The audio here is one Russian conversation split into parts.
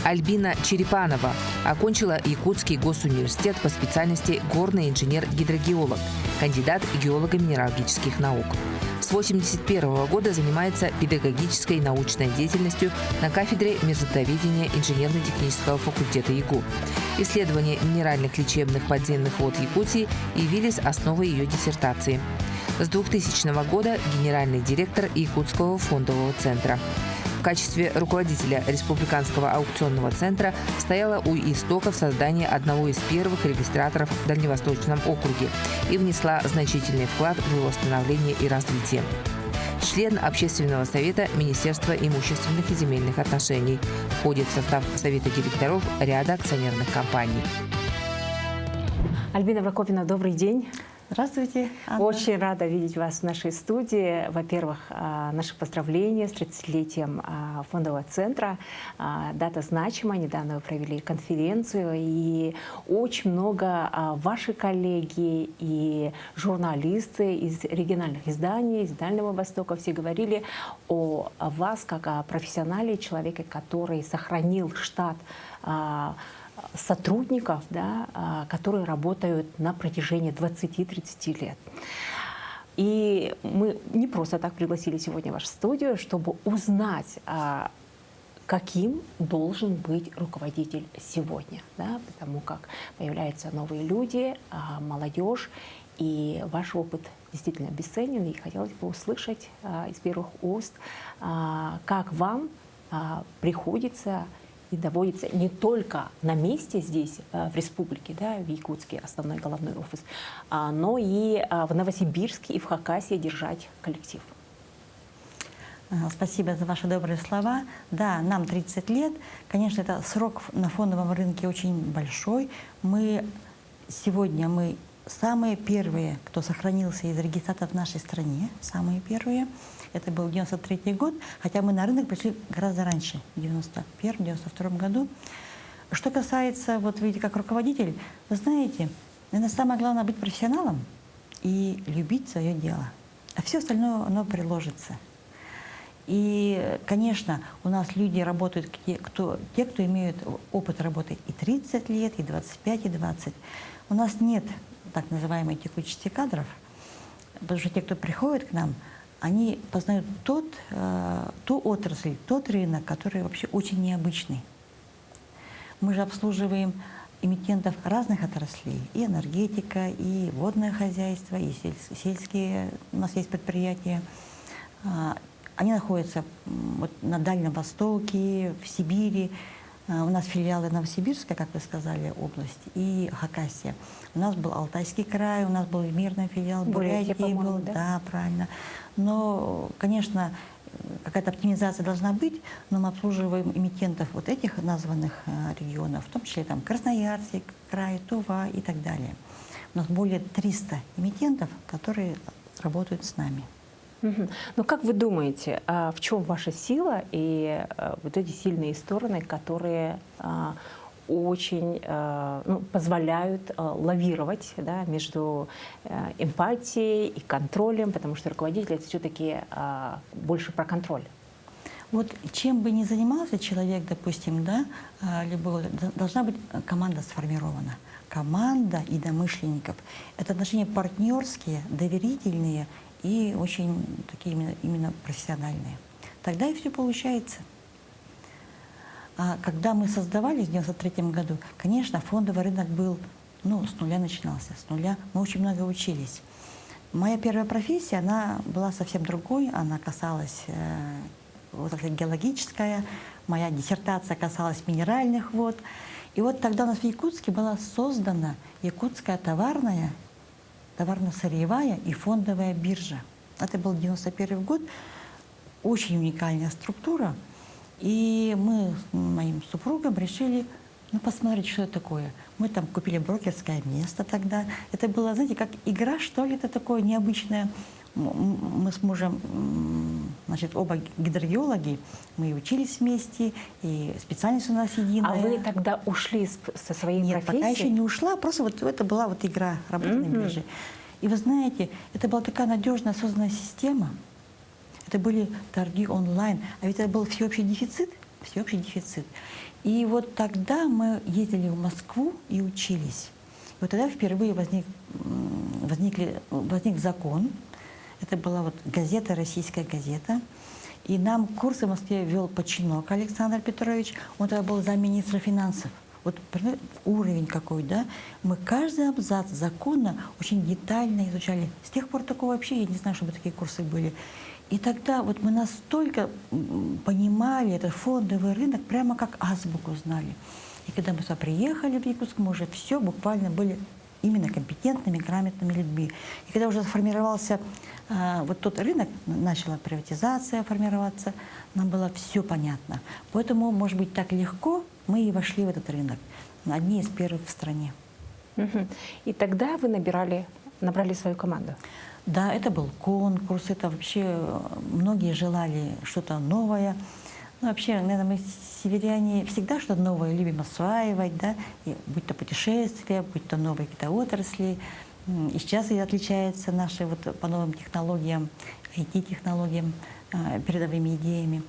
Альбина Черепанова окончила Якутский госуниверситет по специальности горный инженер-гидрогеолог, кандидат геолого-минералогических наук. С 1981 года занимается педагогической и научной деятельностью на кафедре междотоведения инженерно-технического факультета ЯГУ. Исследования минеральных лечебных подземных вод Якутии явились основой ее диссертации. С 2000 года генеральный директор Якутского фондового центра. В качестве руководителя Республиканского аукционного центра стояла у истоков создания одного из первых регистраторов в Дальневосточном округе и внесла значительный вклад в его становление и развитие. Член Общественного совета Министерства имущественных и земельных отношений. Входит в состав совета директоров ряда акционерных компаний. Альбина Прокопьевна, добрый день. Здравствуйте, Анна. Очень рада видеть вас в нашей студии. Во-первых, наши поздравления с 30-летием фондового центра. Дата значима. Недавно вы провели конференцию, и очень много ваши коллеги и журналисты из региональных изданий, из Дальнего Востока, все говорили о вас как о профессионале, человеке, который сохранил штат сотрудников, да, которые работают на протяжении 20-30 лет. И мы не просто так пригласили сегодня в вашу студию, чтобы узнать, каким должен быть руководитель сегодня, да, потому как появляются новые люди, молодежь, и ваш опыт действительно бесценен, и хотелось бы услышать из первых уст, как вам приходится и доводится не только на месте здесь, в республике, да, в Якутске, основной головной офис, но и в Новосибирске и в Хакасии держать коллектив. Спасибо за ваши добрые слова. Да, нам 30 лет. Конечно, это срок на фондовом рынке очень большой. Сегодня мы самые первые, кто сохранился из регистратов в нашей стране, самые первые. Это был 93-й год, хотя мы на рынок пришли гораздо раньше, в 91-92 году. Что касается, вот видите, как руководитель, вы знаете, наверное, самое главное быть профессионалом и любить свое дело. А все остальное, оно приложится. И, конечно, у нас люди работают, те, кто имеют опыт работы и 30 лет, и 25, и 20. У нас нет так называемой текучести кадров, потому что те, кто приходит к нам, они познают ту отрасль, тот рынок, который вообще очень необычный. Мы же обслуживаем эмитентов разных отраслей. И энергетика, и водное хозяйство, и сельские, у нас есть предприятия. Они находятся вот на Дальнем Востоке, в Сибири. У нас филиалы Новосибирская, как вы сказали, область, и Хакасия. У нас был Алтайский край, у нас был мирный филиал, Бурятии был, да, правильно. Но, конечно, какая-то оптимизация должна быть, но мы обслуживаем эмитентов вот этих названных регионов, в том числе там Красноярский край, Тува и так далее. У нас более 300 эмитентов, которые работают с нами. Но как вы думаете, в чем ваша сила и вот эти сильные стороны, которые очень позволяют лавировать, да, между эмпатией и контролем, потому что руководитель — это все-таки больше про контроль? Вот чем бы ни занимался человек, допустим, да, должна быть команда сформирована. Команда единомышленников. Это отношения партнерские, доверительные и очень такие именно профессиональные. Тогда и все получается. А когда мы создавались в 1993 году, конечно, фондовый рынок был, с нуля начинался, с нуля. Мы очень много учились. Моя первая профессия, она была совсем другой, она касалась геологическая, моя диссертация касалась минеральных вод. И вот тогда у нас в Якутске была создана Якутская товарно-сырьевая и фондовая биржа. Это был 1991 год, очень уникальная структура. И мы с моим супругом решили посмотреть, что это такое. Мы там купили брокерское место тогда. Это было, знаете, как игра, что ли, это такое необычное. Мы с мужем, оба гидрогеологи, мы учились вместе, и специальность у нас единая. А вы тогда ушли со своей профессии? Нет, пока еще не ушла, просто вот это была вот игра, работа на бирже. И вы знаете, это была такая надежная, созданная система. Это были торги онлайн. А ведь это был всеобщий дефицит. всеобщий дефицит. И вот тогда мы ездили в Москву и учились. Вот тогда впервые возник закон. Это была вот газета, российская газета. И нам курсы в Москве вел Починок Александр Петрович. Он тогда был замминистра финансов. Вот уровень какой, да? Мы каждый абзац закона очень детально изучали. С тех пор такого вообще, я не знаю, чтобы такие курсы были. И тогда вот мы настолько понимали этот фондовый рынок, прямо как азбуку знали. И когда мы сюда приехали в Якутск, мы уже все буквально были именно компетентными, грамотными людьми. И когда уже сформировался вот тот рынок, начала приватизация формироваться, нам было все понятно. Поэтому, может быть, так легко мы и вошли в этот рынок. Одни из первых в стране. И тогда вы набрали свою команду? Да, это был конкурс, это вообще многие желали что-то новое. Ну, вообще, наверное, мы, северяне, всегда что-то новое любим осваивать, да, и будь то путешествия, будь то новые какие-то отрасли. И сейчас и отличаются наши вот по новым технологиям, IT-технологиям, передовыми идеями.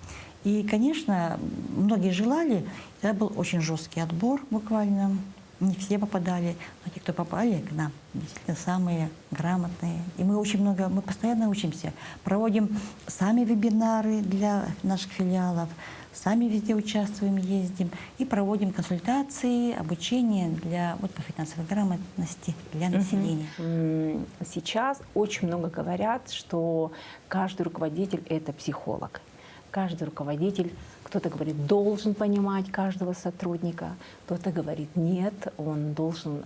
И, конечно, многие желали, это был очень жесткий отбор буквально. Не все попадали, но те, кто попали к нам, действительно самые грамотные. И мы постоянно учимся. Проводим сами вебинары для наших филиалов, сами везде участвуем, ездим и проводим консультации, обучение по финансовой грамотности для населения. Сейчас очень много говорят, что каждый руководитель — это психолог. Каждый руководитель, кто-то говорит, должен понимать каждого сотрудника, кто-то говорит, нет, он должен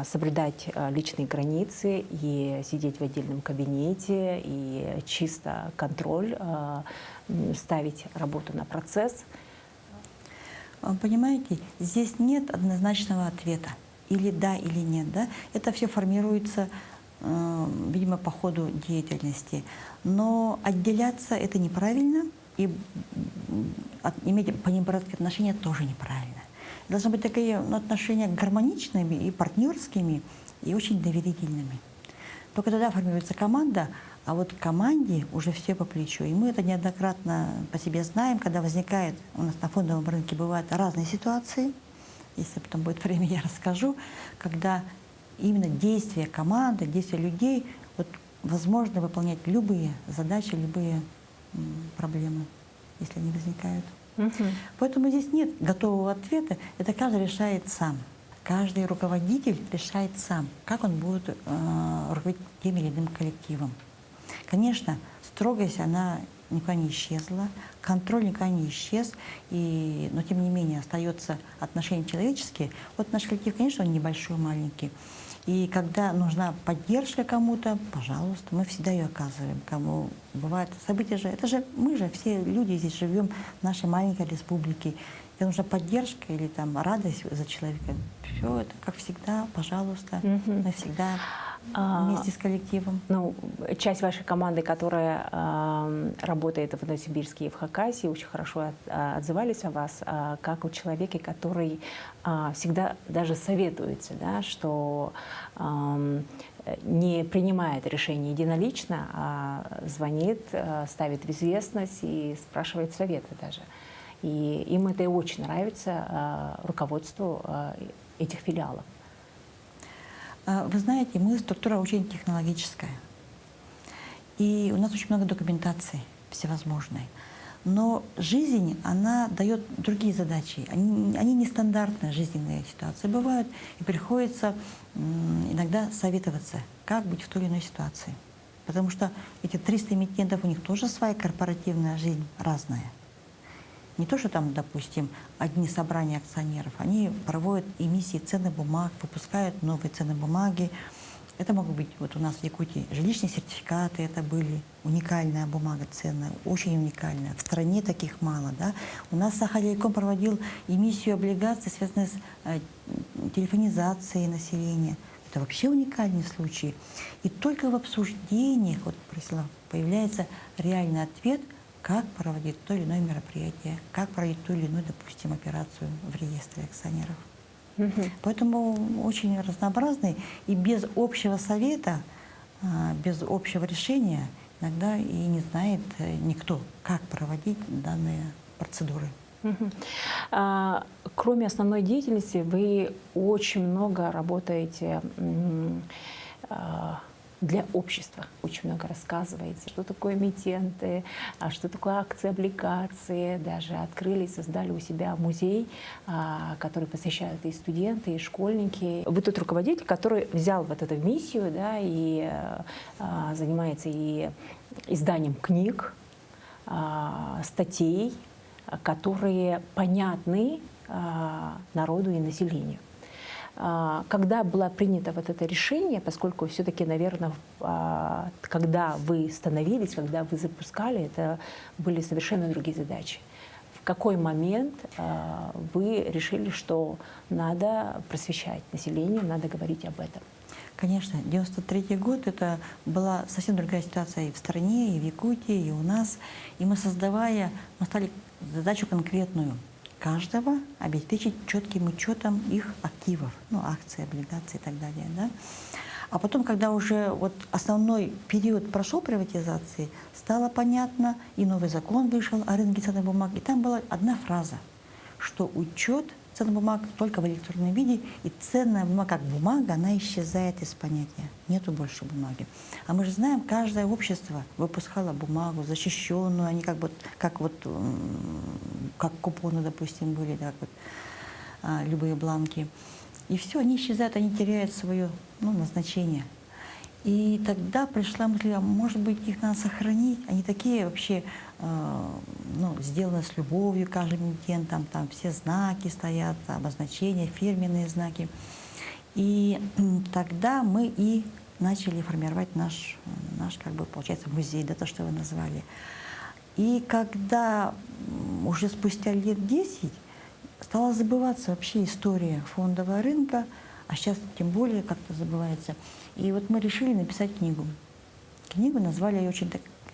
соблюдать личные границы и сидеть в отдельном кабинете, и чисто контроль, ставить работу на процесс. Понимаете, здесь нет однозначного ответа. Или да, или нет. Да? Это все формируется, видимо, по ходу деятельности. Но отделяться — это неправильно, и иметь по ним братские отношения тоже неправильно. Должны быть такие отношения гармоничными и партнерскими, и очень доверительными. Только тогда формируется команда, а вот команде уже все по плечу. И мы это неоднократно по себе знаем, когда возникает, у нас на фондовом рынке бывают разные ситуации, если потом будет время, я расскажу, когда именно действия команды, действия людей вот, возможно выполнять любые задачи, любые проблемы, если они возникают. Поэтому здесь нет готового ответа, это каждый решает сам. Каждый руководитель решает сам, как он будет руководить тем или иным коллективом. Конечно, строгость, она никуда не исчезла, контроль никуда не исчез, но тем не менее остается отношения человеческие. Вот наш коллектив, конечно, он небольшой, маленький. И когда нужна поддержка кому-то, пожалуйста, мы всегда ее оказываем. Кому бывает события мы же все люди здесь живем в нашей маленькой республике. Если нужна поддержка или там радость за человека, все это, как всегда, пожалуйста, мы всегда вместе с коллективом. Часть вашей команды, которая работает в Новосибирске и в Хакасии, очень хорошо отзывались о вас, как о человеке, который всегда даже советуется, да, что не принимает решения единолично, а звонит, ставит в известность и спрашивает советы даже. И им это очень нравится, руководству этих филиалов. Вы знаете, мы структура очень технологическая. И у нас очень много документации всевозможной. Но жизнь, она дает другие задачи. Они нестандартные жизненные ситуации бывают, и приходится иногда советоваться, как быть в той или иной ситуации. Потому что эти 300 эмитентов, у них тоже своя корпоративная жизнь разная. Не то, что там, допустим, одни собрания акционеров, они проводят эмиссии ценных бумаг, выпускают новые ценные бумаги. Это могут быть, вот у нас в Якутии жилищные сертификаты, это были уникальная бумага ценная, очень уникальная. В стране таких мало. Да? У нас Сахалинком проводил эмиссию облигаций, связанных с телефонизацией населения. Это вообще уникальный случай. И только в обсуждениях появляется реальный ответ, как проводить то или иное мероприятие, как проводить ту или иную, допустим, операцию в реестре акционеров. Поэтому очень разнообразный, и без общего совета, без общего решения иногда и не знает никто, как проводить данные процедуры. Кроме основной деятельности, вы очень много работаете для общества. Очень много рассказываете, что такое эмитенты, что такое акции, облигации. Даже открыли, создали у себя музей, который посещают и студенты, и школьники. Вы тот руководитель, который взял вот эту миссию, да, и занимается и изданием книг, статей, которые понятны народу и населению. Когда было принято вот это решение, поскольку все-таки, наверное, когда вы становились, когда вы запускали, это были совершенно другие задачи. В какой момент вы решили, что надо просвещать население, надо говорить об этом? Конечно, 93-й год — это была совсем другая ситуация и в стране, и в Якутии, и у нас. И мы, создавая, мы стали задачу конкретную — каждого обеспечить четким учетом их активов, ну, акции, облигации и так далее. Да? А потом, когда уже вот основной период прошел приватизации, стало понятно, и новый закон вышел о рынке ценных бумаг, и там была одна фраза, что учет ценных бумаг только в электронном виде, и ценная бумага, как бумага, она исчезает из понятия. Нету больше бумаги. А мы же знаем, каждое общество выпускало бумагу защищенную, они как купоны, допустим, были, так вот, любые бланки. И все, они исчезают, они теряют свое назначение. И тогда пришла мысль, а может быть, их надо сохранить. Они такие вообще сделаны с любовью, каждый эмитент, там все знаки стоят, обозначения, фирменные знаки. И тогда мы и начали формировать наш получается, музей, да, то, что вы назвали. И когда уже спустя лет 10 стала забываться вообще история фондового рынка, а сейчас тем более как-то забывается. И вот мы решили написать книгу. Книгу назвали ее очень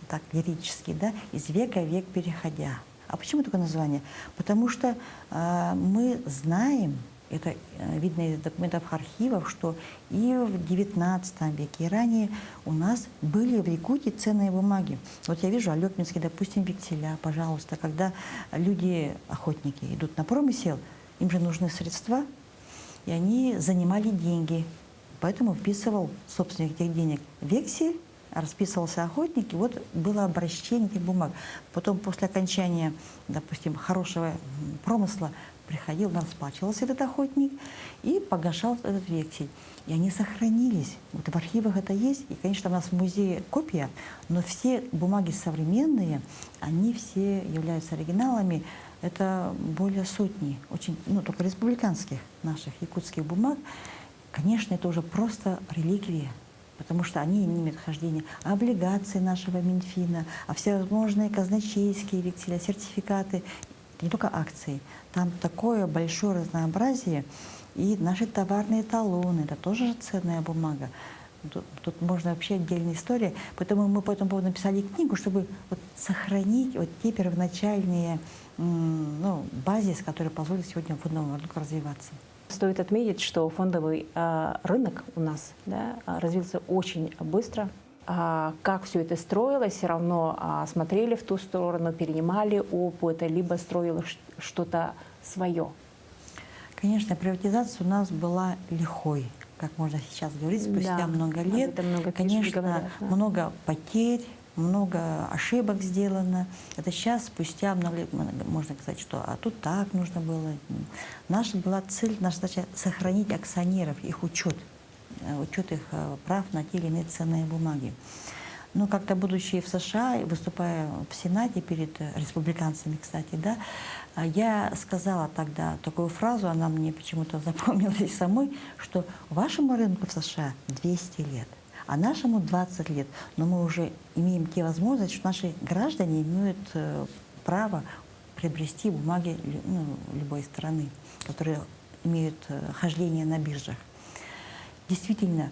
так лирически, да, «Из века в век переходя». А почему такое название? Потому что мы знаем, это видно из документов архивов, что и в XIX веке, и ранее у нас были в Якутии ценные бумаги. Вот я вижу алёкминские, допустим, векселя, пожалуйста, когда люди, охотники, идут на промысел, им же нужны средства, и они занимали деньги. Поэтому вписывал собственник этих денег вексель, расписывался охотник, и вот было обращение этих бумаг. Потом после окончания, допустим, хорошего промысла приходил, расплачивался этот охотник и погашал этот вексель. И они сохранились. Вот в архивах это есть. И, конечно, у нас в музее копия, но все бумаги современные, они все являются оригиналами. Это более сотни, очень, только республиканских наших якутских бумаг. Конечно, это уже просто реликвия, потому что они не имеют хождения. А облигации нашего Минфина, а всевозможные казначейские векселя, сертификаты, не только акции. Там такое большое разнообразие. И наши товарные талоны, это тоже же ценная бумага. Тут можно вообще отдельная история. Поэтому мы по этому поводу написали книгу, чтобы вот сохранить вот те первоначальные базис, который позволит сегодня фондовому рынку развиваться. Стоит отметить, что фондовый рынок у нас, да, развился очень быстро. Как все это строилось, все равно смотрели в ту сторону, перенимали опыт, либо строилось что-то свое. Конечно, приватизация у нас была лихой, как можно сейчас говорить, спустя много лет. Конечно, много потерь, много ошибок сделано. Это сейчас, спустя много лет, можно сказать, что тут так нужно было. Наша была цель, наша задача — сохранить акционеров, их учет их прав на те или иные ценные бумаги. Но как-то, будучи в США, выступая в Сенате перед республиканцами, кстати, да, я сказала тогда такую фразу, она мне почему-то запомнилась самой, что вашему рынку в США 200 лет, а нашему 20 лет. Но мы уже имеем те возможности, что наши граждане имеют право приобрести бумаги любой страны, которые имеют хождение на биржах. Действительно,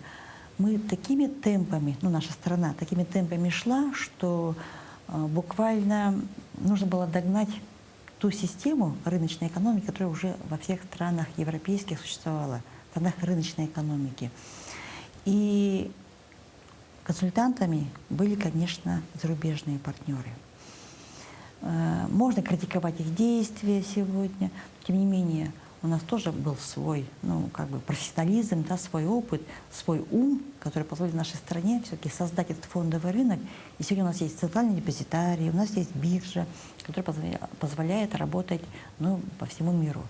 мы такими темпами, наша страна такими темпами шла, что буквально нужно было догнать ту систему рыночной экономики, которая уже во всех странах европейских существовала, в странах рыночной экономики. И консультантами были, конечно, зарубежные партнеры. Можно критиковать их действия сегодня, тем не менее у нас тоже был свой, ну, как бы профессионализм, да, свой опыт, свой ум, который позволит нашей стране все-таки создать этот фондовый рынок. И сегодня у нас есть центральный депозитарий, у нас есть биржа, которая позволяет работать, ну, по всему миру.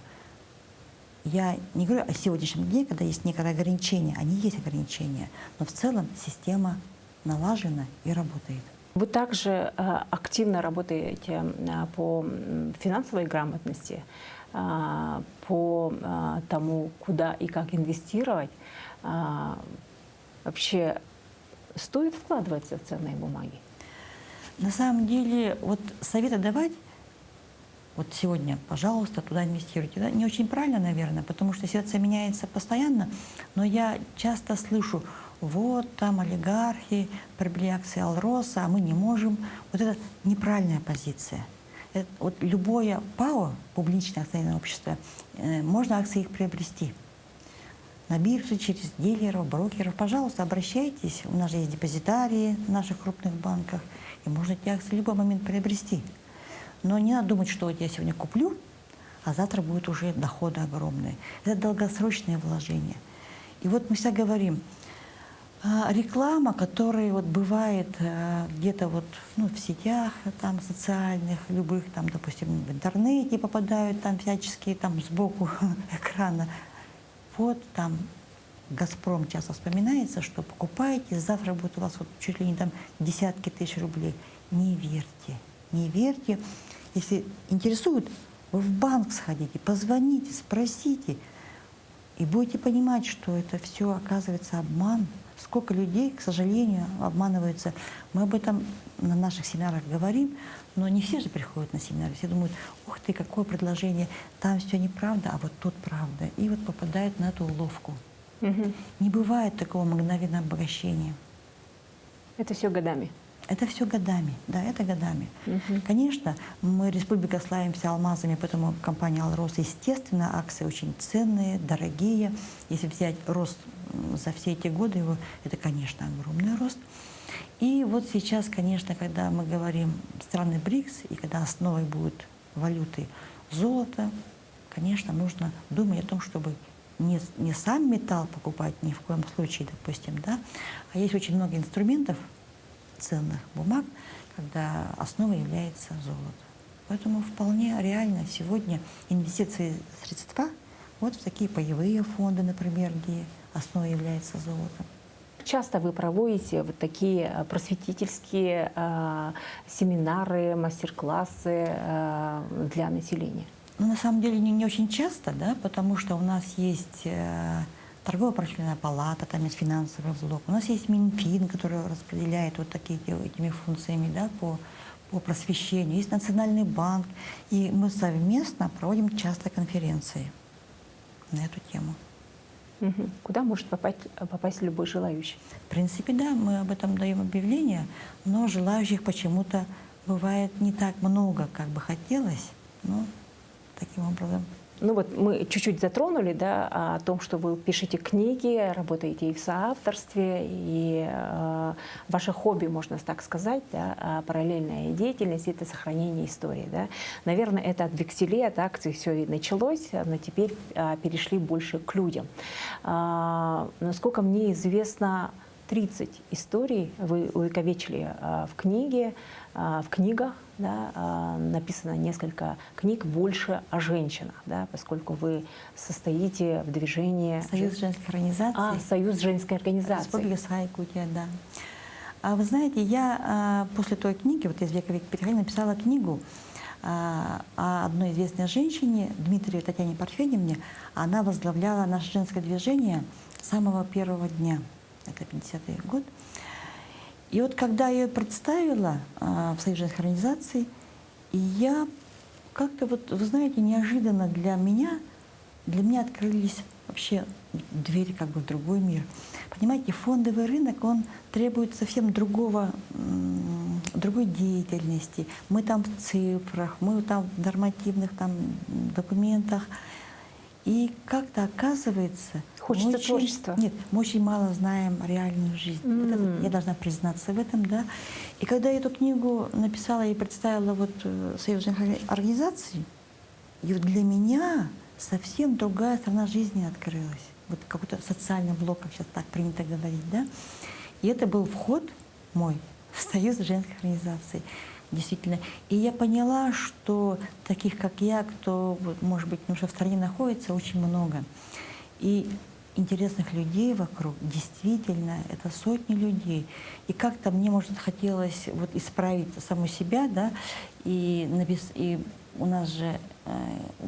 Я не говорю о сегодняшнем дне, когда есть некоторые ограничения, они есть ограничения, но в целом система налажена и работает. Вы также активно работаете по финансовой грамотности, по тому, куда и как инвестировать. Вообще стоит вкладываться в ценные бумаги? На самом деле, вот советы давать, вот сегодня, пожалуйста, туда инвестируйте, да, не очень правильно, наверное, потому что ситуация меняется постоянно, но я часто слышу, вот там олигархи приобрели акции Алроса, а мы не можем. Вот это неправильная позиция. Вот любое ПАО, публичное акционерное общество, можно акции их приобрести. На бирже, через дилеров, брокеров. Пожалуйста, обращайтесь. У нас же есть депозитарии в наших крупных банках, и можно эти акции в любой момент приобрести. Но не надо думать, что вот я сегодня куплю, а завтра будут уже доходы огромные. Это долгосрочное вложение. И вот мы всегда говорим, реклама, которая вот бывает где-то вот, ну, в сетях там, социальных, любых, там, допустим, в интернете попадают там всяческие там сбоку экрана. Вот там «Газпром» часто вспоминается, что покупаете, завтра будет у вас вот чуть ли не там десятки тысяч рублей. Не верьте, не верьте. Если интересует, вы в банк сходите, позвоните, спросите, и будете понимать, что это все оказывается обман. Сколько людей, к сожалению, обманываются. Мы об этом на наших семинарах говорим, но не все же приходят на семинары. Все думают, ух ты, какое предложение, там все неправда, а вот тут правда. И вот попадают на эту уловку. Угу. Не бывает такого мгновенного обогащения. Это все годами. Это все годами, да, это годами. Угу. Конечно, мы, республика, славимся алмазами, поэтому компания «Алрос», естественно, акции очень ценные, дорогие. Если взять рост за все эти годы его, это, конечно, огромный рост. И вот сейчас, конечно, когда мы говорим страны БРИКС, и когда основой будут валюты золото, конечно, нужно думать о том, чтобы не сам металл покупать ни в коем случае, допустим, да, а есть очень много инструментов, ценных бумаг, когда основой является золото. Поэтому вполне реально сегодня инвестиции средства вот в такие паевые фонды, например, где основой является золото. Часто вы проводите вот такие просветительские семинары, мастер-классы для населения? Ну, на самом деле не очень часто, да, потому что у нас есть торгово-промышленная палата, там есть финансовый блок. У нас есть Минфин, который распределяет вот этими функциями, да, по просвещению. Есть Национальный банк. И мы совместно проводим часто конференции на эту тему. Угу. Куда может попасть любой желающий? В принципе, да, мы об этом даем объявление, но желающих почему-то бывает не так много, как бы хотелось. Ну, таким образом. Ну вот мы чуть-чуть затронули, да, о том, что вы пишете книги, работаете и в соавторстве, и ваше хобби, можно так сказать, да, параллельная деятельность — это сохранение истории. Да. Наверное, это от векселей, от акций все и началось, но теперь перешли больше к людям. Насколько мне известно, 30 историй вы увековечили в книгах, да, написано несколько книг больше о женщинах, да, поскольку вы состоите в движении... Союз женской организации. Союз женской организации. Республика Саха-Якутия, да. А вы знаете, я после той книги, вот «Из века в век переходя», написала книгу о одной известной женщине, Дмитриевой Татьяне Парфеневне. Она возглавляла наше женское движение с самого первого дня. Это 50-й год. И вот когда я ее представила в Союз женской организации, и я как-то, вот, вы знаете, неожиданно для меня открылись вообще двери как бы в другой мир. Понимаете, фондовый рынок, он требует совсем другой деятельности. Мы там в цифрах, мы там в нормативных там документах. И как-то оказывается... Хочется творчества. Нет, мы очень мало знаем реальную жизнь. Вот это, я должна признаться в этом, да. И когда я эту книгу написала и представила вот союзных организаций, и вот для меня совсем другая сторона жизни открылась. Вот какой-то социальный блок, как сейчас так принято говорить, да. И это был вход мой в Союз женских организаций. Действительно. И я поняла, что таких, как я, кто, может быть, немножко в стране находится, очень много. И интересных людей вокруг, действительно, это сотни людей. И как-то мне, может, хотелось вот исправить саму себя, да, и у нас же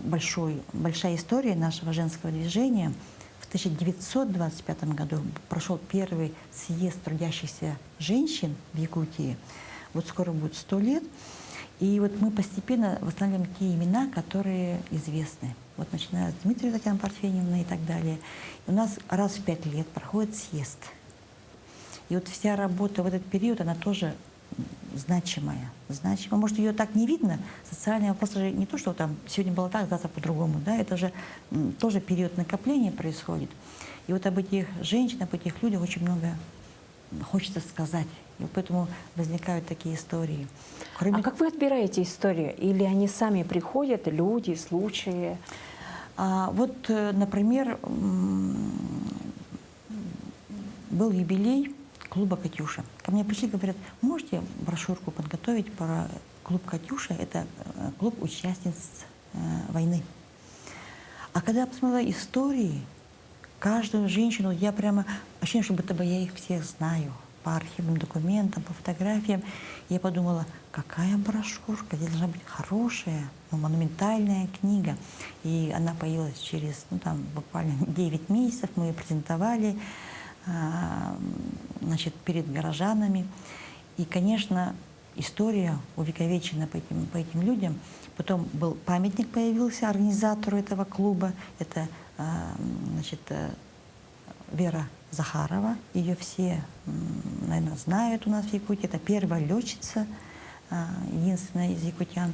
большая история нашего женского движения. В 1925 году прошел первый съезд трудящихся женщин в Якутии. Вот скоро будет 100 лет. И вот мы постепенно восстанавливаем те имена, которые известны. Вот начиная с Дмитрия Татьяны Парфеневны и так далее. И у нас раз в 5 лет проходит съезд. И вот вся работа в этот период, она тоже значимая. Может, ее так не видно. Социальный вопрос же не то, что там сегодня было так, завтра по-другому. Да? Это же тоже период накопления происходит. И вот об этих женщинах, об этих людях очень много хочется сказать. И поэтому возникают такие истории. А как вы отбираете истории? Или они сами приходят, люди, случаи? Вот, например, был юбилей клуба «Катюша». Ко мне пришли и говорят, можете брошюрку подготовить про клуб «Катюша»? Это клуб участниц войны. А когда я посмотрела истории, каждую женщину, я прямо ощущение, что будто бы я их всех знаю. По архивным документам, по фотографиям. Я подумала, какая брошюрка, здесь должна быть хорошая, монументальная книга. И она появилась через, буквально 9 месяцев. Мы ее презентовали, перед горожанами. И, конечно, история увековечена по этим людям. Потом был памятник, появился организатору этого клуба. Это, Вера Захарова. Ее все, наверное, знают у нас в Якутии. Это первая летчица, единственная из якутян,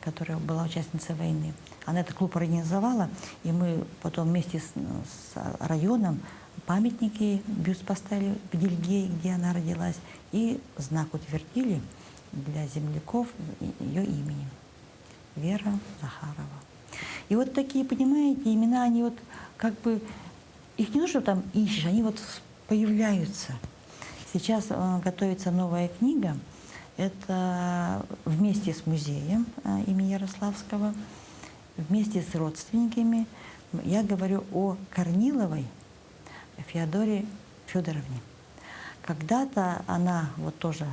которая была участницей войны. Она этот клуб организовала, и мы потом вместе с районом памятники, бюст поставили в Дельге, где она родилась, и знак утвердили для земляков ее именем. Вера Захарова. И вот такие, понимаете, имена, они вот как бы... Их не нужно там ищешь, они вот появляются. Сейчас готовится новая книга. Это вместе с музеем имени Ярославского, вместе с родственниками. Я говорю о Корниловой Феодоре Федоровне. Когда-то она вот тоже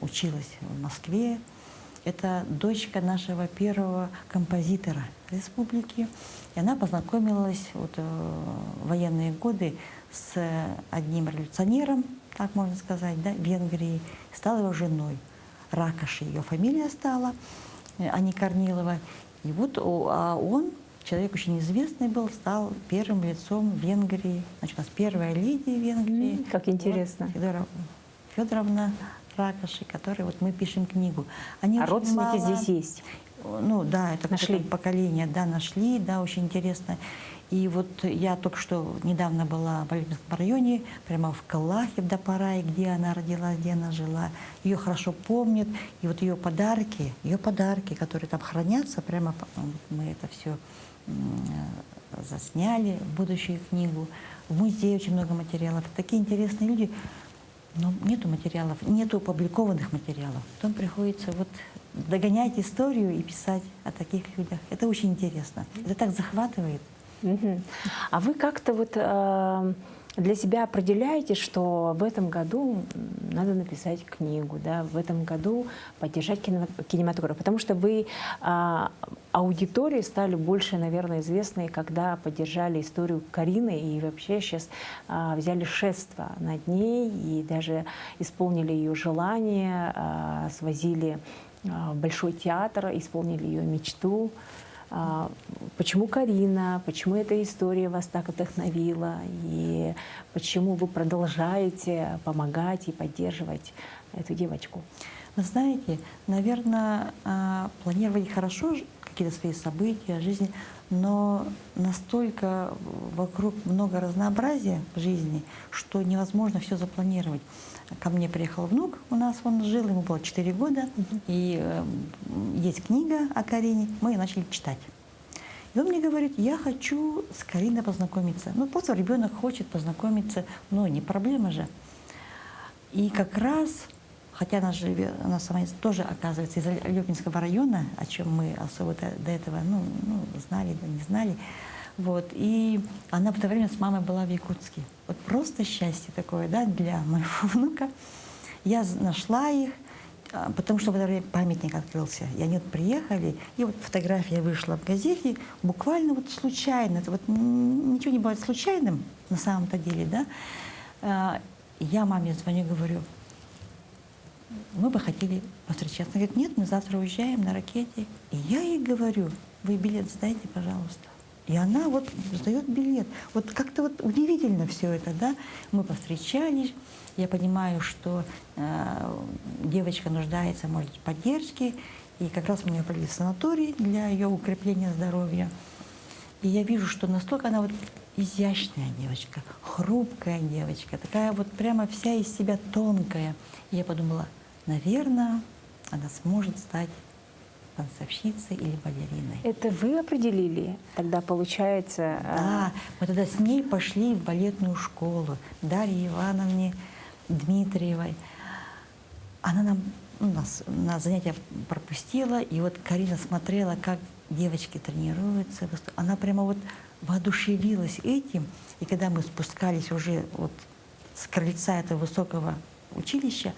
училась в Москве. Это дочка нашего первого композитора республики. И она познакомилась в военные годы с одним революционером, так можно сказать, да, в Венгрии. Стала его женой. Ракоши ее фамилия стала, а не Корнилова. И вот он, человек очень известный был, стал первым лицом Венгрии. Значит, у нас первая леди Венгрии. Как интересно. Вот, Федоровна Ракоши, которой вот мы пишем книгу. Они родственники здесь есть? Ну да, это нашли поколение, да, нашли, да, очень интересно. И вот я только что недавно была в Альбинском районе, прямо в Калахе, в Дапарае, где она родилась, где она жила. Ее хорошо помнят. И вот ее подарки, которые там хранятся, прямо мы это все засняли в будущую книгу. В музее очень много материалов. Такие интересные люди. Но нету материалов, нету опубликованных материалов. Потом приходится вот догонять историю и писать о таких людях. Это очень интересно. Это так захватывает. А вы как-то вот для себя определяете, что в этом году надо написать книгу, да, в этом году поддержать кинематограф? Потому что вы аудитории стали больше, наверное, известны, когда поддержали историю Карины и вообще сейчас взяли шефство над ней и даже исполнили ее желание, свозили в Большой театр, исполнили ее мечту. Почему Карина, почему эта история вас так вдохновила, и почему вы продолжаете помогать и поддерживать эту девочку? Вы знаете, наверное, планировать хорошо какие-то свои события, жизни, но настолько вокруг много разнообразия в жизни, что невозможно все запланировать. Ко мне приехал внук, у нас он жил, ему было 4 года, и есть книга о Карине, мы ее начали читать. И он мне говорит, я хочу с Кариной познакомиться. Ну, просто ребенок хочет познакомиться, ну, не проблема же. И как раз, хотя она сама тоже, оказывается, из Алепинского района, о чем мы особо до этого знали, да не знали, вот, и она в это время с мамой была в Якутске. Вот просто счастье такое, да, для моего внука. Я нашла их, потому что в это время памятник открылся. И они вот приехали, и вот фотография вышла в газете, буквально вот случайно. Это вот ничего не бывает случайным на самом-то деле, да. Я маме звоню, говорю, мы бы хотели повстречаться. Она говорит, нет, мы завтра уезжаем на ракете. И я ей говорю, вы билет сдайте, пожалуйста. И она вот сдает билет. Вот как-то вот удивительно все это, да. Мы повстречались. Я понимаю, что девочка нуждается, может, в поддержке. И как раз меня провели в санаторий для ее укрепления здоровья. И я вижу, что настолько она вот изящная девочка, хрупкая девочка, такая вот прямо вся из себя тонкая. И я подумала, наверное, она сможет стать танцовщицей или балериной. Это вы определили? Тогда получается... Да, мы тогда с ней пошли в балетную школу Дарье Ивановне Дмитриевой. Она нас на занятия пропустила, и вот Карина смотрела, как девочки тренируются. Она прямо вот воодушевилась этим. И когда мы спускались уже вот с крыльца этого высокого училища,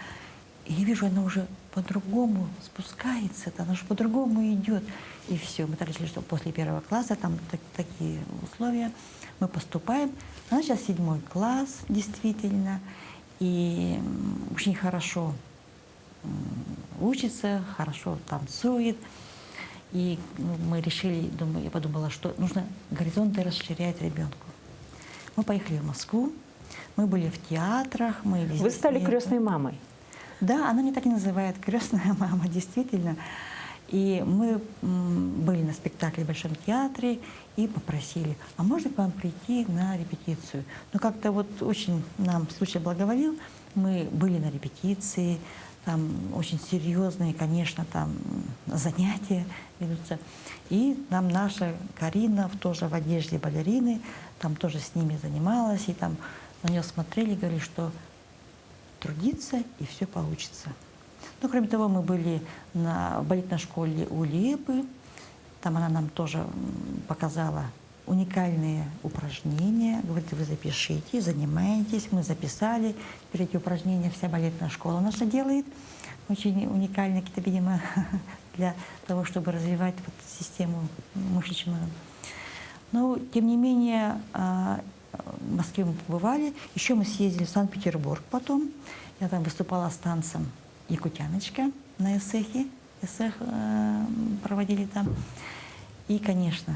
я вижу, она уже по-другому спускается, она же по-другому идет. И все, мы так решили, что после 1 класса, там такие условия, мы поступаем. Она сейчас 7 класс, действительно, и очень хорошо учится, хорошо танцует. И мы решили, я подумала, что нужно горизонты расширять ребенку. Мы поехали в Москву, мы были в театрах, мы везде. Вы стали крестной мамой? Да, она меня так и называет, крестная мама, действительно. И мы были на спектакле в Большом театре и попросили, а можно к вам прийти на репетицию? Но как-то вот очень нам случай благоволил, мы были на репетиции, там очень серьезные, конечно, там занятия ведутся. И нам наша Карина тоже в одежде балерины, там тоже с ними занималась, и там на нее смотрели и говорили, что трудиться, и все получится. Ну, кроме того, мы были в балетной школе у Лепы. Там она нам тоже показала уникальные упражнения. Говорит, вы запишите, занимаетесь. Мы записали. Теперь эти упражнения вся балетная школа наша делает. Очень уникальные какие-то, видимо, для того, чтобы развивать вот систему мышечную. Но, тем не менее, в Москве мы побывали. Еще мы съездили в Санкт-Петербург потом. Я там выступала с танцем «Якутяночка» на эсэхе. Эсэх проводили там. И, конечно,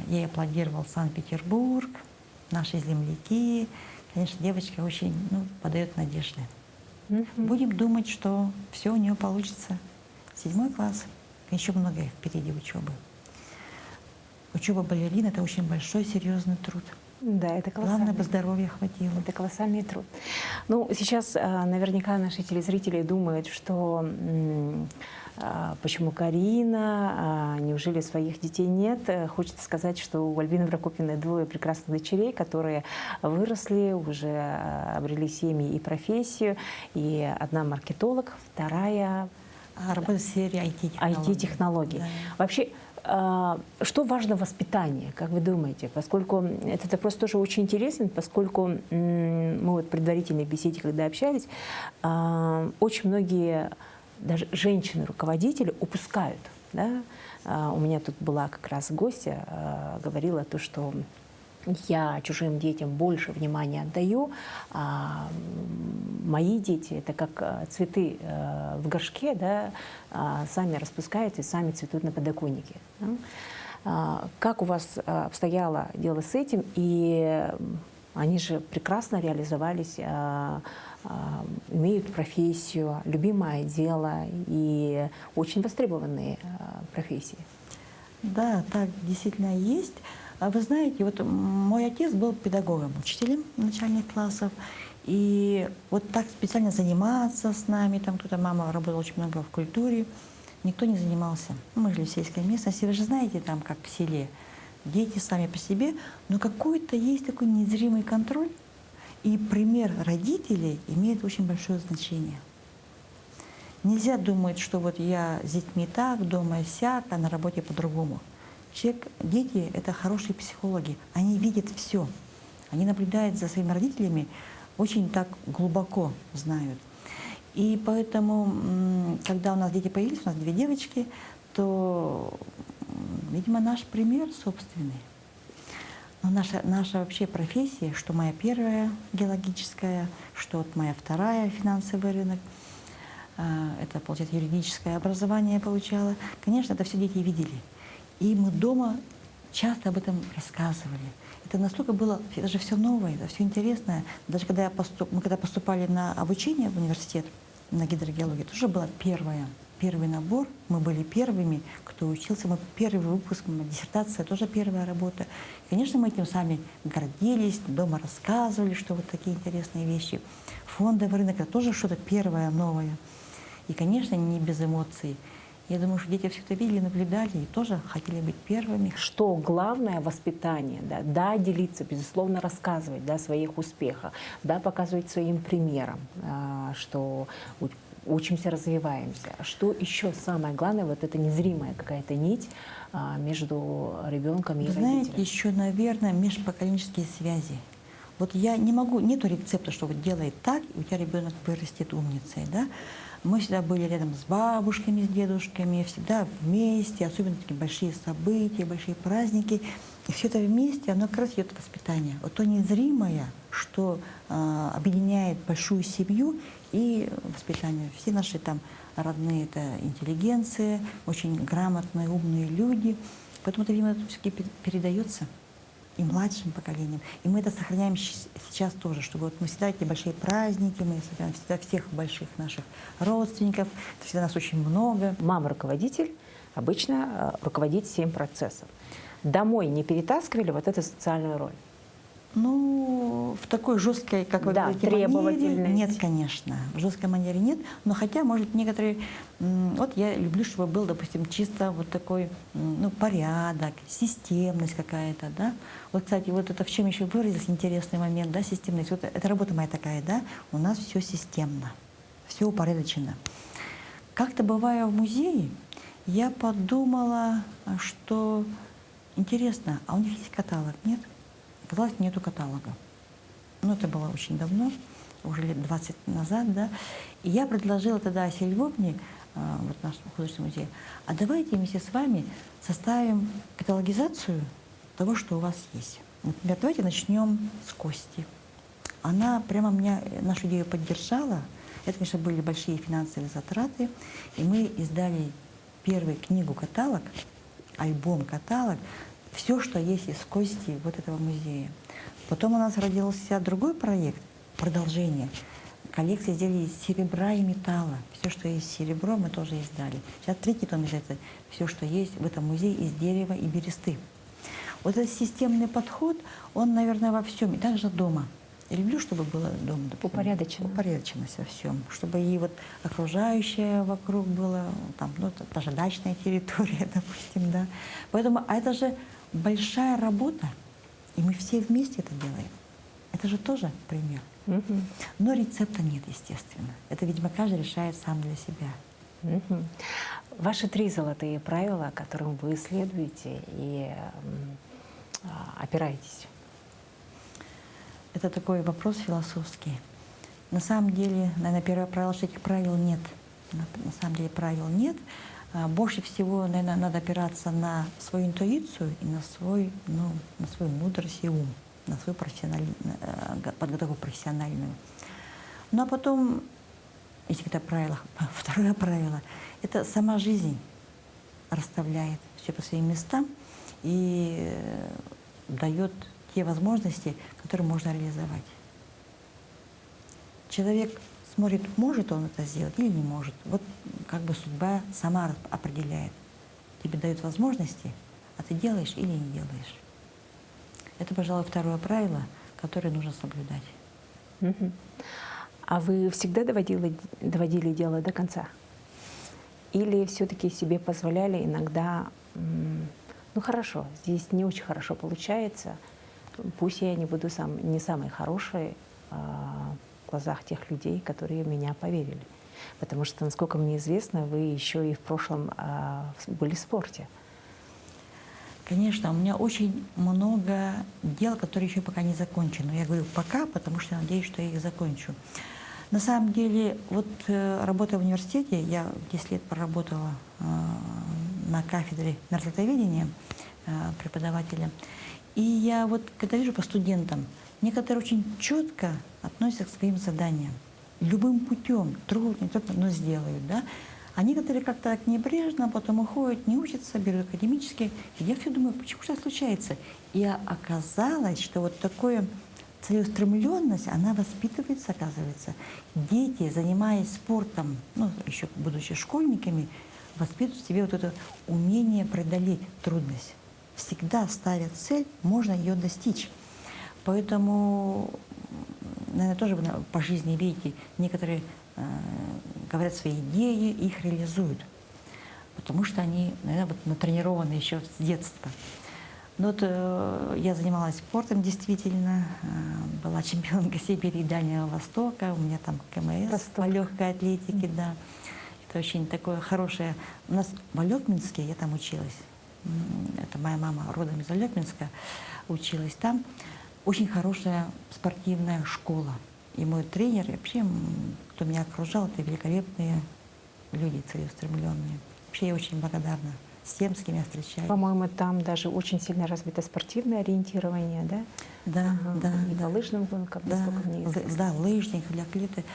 ей аплодировал Санкт-Петербург, наши земляки. Конечно, девочка очень подает надежды. Будем думать, что все у нее получится. 7 класс. Еще многое впереди учебы. Учеба балерин — это очень большой, серьезный труд. Да, это колоссальный. Главное, бы здоровья хватило. Это колоссальный труд. Ну, сейчас наверняка наши телезрители думают, что почему Карина, неужели своих детей нет? Хочется сказать, что у Альбины Прокопьевны 2 прекрасных дочерей, которые выросли, уже обрели семьи и профессию. И одна маркетолог, вторая работает в сфере IT-технологий. Да. Вообще, что важно в воспитании, как вы думаете? Поскольку этот вопрос тоже очень интересен, поскольку мы вот в предварительной беседе, когда общались, очень многие даже женщины-руководители упускают. Да? У меня тут была как раз гостья, говорила то, что я чужим детям больше внимания отдаю, а мои дети — это как цветы в горшке, да, сами распускаются и сами цветут на подоконнике. Как у вас обстояло дело с этим? И они же прекрасно реализовались, имеют профессию, любимое дело и очень востребованные профессии. Да, так действительно есть. А вы знаете, вот мой отец был педагогом, учителем начальных классов. И вот так специально заниматься с нами, там кто-то, мама работала очень много в культуре, никто не занимался. Мы жили в сельской местности, вы же знаете, там как в селе, дети сами по себе, но какой-то есть такой незримый контроль, и пример родителей имеет очень большое значение. Нельзя думать, что вот я с детьми так, дома сяк, а на работе по-другому. Дети — это хорошие психологи, они видят все, они наблюдают за своими родителями, очень так глубоко знают. И поэтому, когда у нас дети появились, у нас 2 девочки, то, видимо, наш пример собственный. Но наша вообще профессия, что моя первая геологическая, что вот моя вторая финансовый рынок, это, получается, юридическое образование я получала. Конечно, это все дети видели. И мы дома часто об этом рассказывали. Это настолько было, это же все новое, это все интересное. Даже когда мы когда поступали на обучение в университет, на гидрогеологию, это уже было первый набор. Мы были первыми, кто учился. Мы первый выпуск, диссертация, тоже первая работа. И, конечно, мы этим сами гордились, дома рассказывали, что вот такие интересные вещи. Фондовый рынок — это тоже что-то первое, новое. И, конечно, не без эмоций. Я думаю, что дети все это видели, наблюдали и тоже хотели быть первыми. Что главное — воспитание, да, да, делиться, безусловно, рассказывать, да, о своих успехах, да, показывать своим примером, что учимся, развиваемся. Что еще самое главное, вот эта незримая какая-то нить между ребенком и Вы родителем? знаете, еще, наверное, межпоколенческие связи. Вот я не могу, нету рецепта, что вот делай так, и у тебя ребенок вырастет умницей, да? Мы всегда были рядом с бабушками, с дедушками, всегда вместе, особенно такие большие события, большие праздники. И все это вместе, оно как раз идет воспитание. Вот то незримое, что объединяет большую семью и воспитание. Все наши там родные — это интеллигенция, очень грамотные, умные люди. Поэтому это, видимо, все-таки передается и младшим поколениям. И мы это сохраняем сейчас тоже, чтобы вот мы всегда эти большие праздники, мы всегда всех больших наших родственников, всегда нас очень много. Мама-руководитель обычно руководит всем процессом. Домой не перетаскивали вот эту социальную роль? Ну, в такой жесткой, как вы Да, говорите, требовательность. манере нет, конечно. В жесткой манере нет, но хотя, может, некоторые... Вот я люблю, чтобы был, допустим, чисто вот такой, ну, порядок, системность какая-то, да. Вот, кстати, вот это в чем еще выразился интересный момент, да, системность. Вот это работа моя такая, да, у нас все системно, все упорядочено. Как-то бывая в музее, я подумала, что интересно, а у них есть каталог, нет? Оказалось, нету каталога. Ну, это было очень давно, уже лет 20 назад, да. И я предложила тогда Асе Львовне, вот нашему художественному музею, а давайте вместе с вами составим каталогизацию того, что у вас есть. Например, давайте начнем с Кости. Она прямо нашу идею поддержала. Это, конечно, были большие финансовые затраты. И мы издали первую книгу-каталог, альбом-каталог, все, что есть из Кости вот этого музея. Потом у нас родился другой проект, продолжение. Коллекция изделий из серебра и металла. Все, что есть серебро, мы тоже издали. Сейчас 3-й том издается. Все, что есть в этом музее из дерева и бересты. Вот этот системный подход, он, наверное, во всем. И также дома. Я люблю, чтобы было дома. Упорядочено. Упорядоченность во всем. Чтобы и вот окружающее вокруг было, там, ну, даже дачная территория, допустим, да. Поэтому, а это же большая работа, и мы все вместе это делаем. Это же тоже пример. Но рецепта нет, естественно. Это, видимо, каждый решает сам для себя. Ваши 3 золотые правила, которым вы следуете и опираетесь. Это такой вопрос философский. На самом деле, наверное, первое правило, что этих правил нет. На самом деле правил нет. Больше всего, наверное, надо опираться на свою интуицию и на свою мудрость и ум, на свою подготовку профессиональную. Ну а потом, если это правило, второе правило, это сама жизнь расставляет все по своим местам и дает те возможности, которые можно реализовать. Человек смотрит, может он это сделать или не может. Вот как бы судьба сама определяет. Тебе дает возможности, а ты делаешь или не делаешь. Это, пожалуй, второе правило, которое нужно соблюдать. Мгм. А вы всегда доводили дело до конца? Или все-таки себе позволяли иногда, ну хорошо, здесь не очень хорошо получается, пусть я не буду не самой хорошей в глазах тех людей, которые в меня поверили. Потому что, насколько мне известно, вы еще и в прошлом были в спорте. Конечно, у меня очень много дел, которые еще пока не закончены. Я говорю пока, потому что надеюсь, что я их закончу. На самом деле, вот работая в университете, я 10 лет проработала на кафедре мерзлотоведения преподавателя. И я вот, когда вижу по студентам, некоторые очень четко относятся к своим заданиям. Любым путем, трудно, не трудно, но сделают, да. А некоторые как-то так небрежно, потом уходят, не учатся, берут академические. И я все думаю, почему же так случается? И оказалось, что вот такое целеустремленность, она воспитывается, оказывается. Дети, занимаясь спортом, ну, еще будучи школьниками, воспитывают в себе вот это умение преодолеть трудность. Всегда ставят цель, можно ее достичь. Поэтому, наверное, тоже вы по жизни видите, некоторые говорят свои идеи, их реализуют. Потому что они, наверное, вот натренированы еще с детства. Но вот я занималась спортом действительно, была чемпионкой Сибири и Дальнего Востока, у меня там КМС по легкой атлетике, да. Это очень такое хорошее. У нас в Алёкминске, я там училась, это моя мама родом из Алёкминска, училась там. Очень хорошая спортивная школа. И мой тренер, и вообще, кто меня окружал, это великолепные люди, целеустремленные. Вообще я очень благодарна всем, с кем я встречаюсь. По-моему, там даже очень сильно развито спортивное ориентирование, да? Да, да. И да. по лыжным гонкам, Да, насколько мне известно. да, лыжник, легкоатлеты.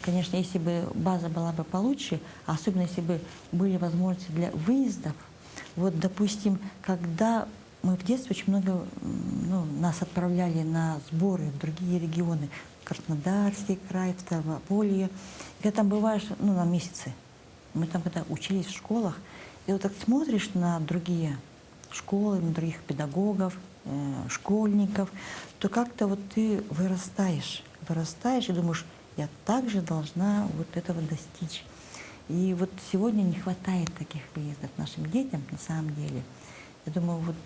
Конечно, если бы база была бы получше, особенно если бы были возможности для выездов. Вот, допустим, когда мы в детстве очень много, нас отправляли на сборы в другие регионы, Краснодарский край, Ставрополье. И когда там бываешь, на месяцы, мы там когда учились в школах, и вот так смотришь на другие школы, на других педагогов, школьников, то как-то вот ты вырастаешь и думаешь, я также должна вот этого достичь. И вот сегодня не хватает таких выездов нашим детям на самом деле. Я думаю, вот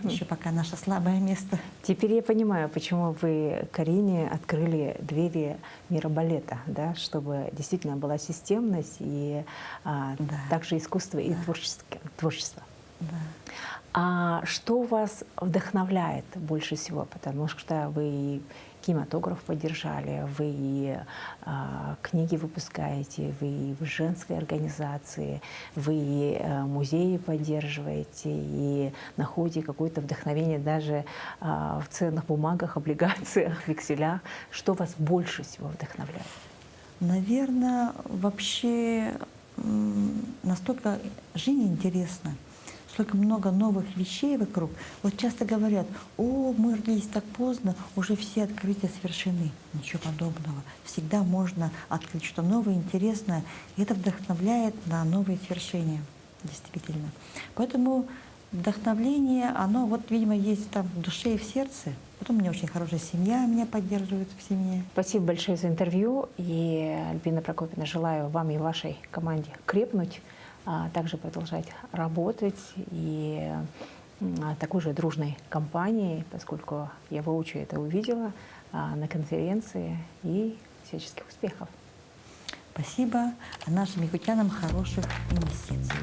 еще пока наше слабое место. Теперь я понимаю, почему вы Карине открыли двери мира балета, да, чтобы действительно была системность и также искусство и творчество. Да. А что вас вдохновляет больше всего? Потому что вы и кинематограф поддержали, вы и книги выпускаете, вы и в женской организации, вы и музеи поддерживаете, и находите какое-то вдохновение даже в ценных бумагах, облигациях, векселях. Что вас больше всего вдохновляет? Наверное, вообще настолько жизнь интересна, столько много новых вещей вокруг. Вот часто говорят, мы родились так поздно, уже все открытия совершены. Ничего подобного. Всегда можно открыть что-то новое, интересное. И это вдохновляет на новые свершения, действительно. Поэтому вдохновление, оно вот, видимо, есть там в душе и в сердце. Потом у меня очень хорошая семья, меня поддерживает в семье. Спасибо большое за интервью. И, Альбина Прокопьевна, желаю вам и вашей команде крепнуть, также продолжать работать и такой же дружной компанией, поскольку я воочию это увидела на конференции, и всяческих успехов. Спасибо. А нашим якутянам хороших инвестиций.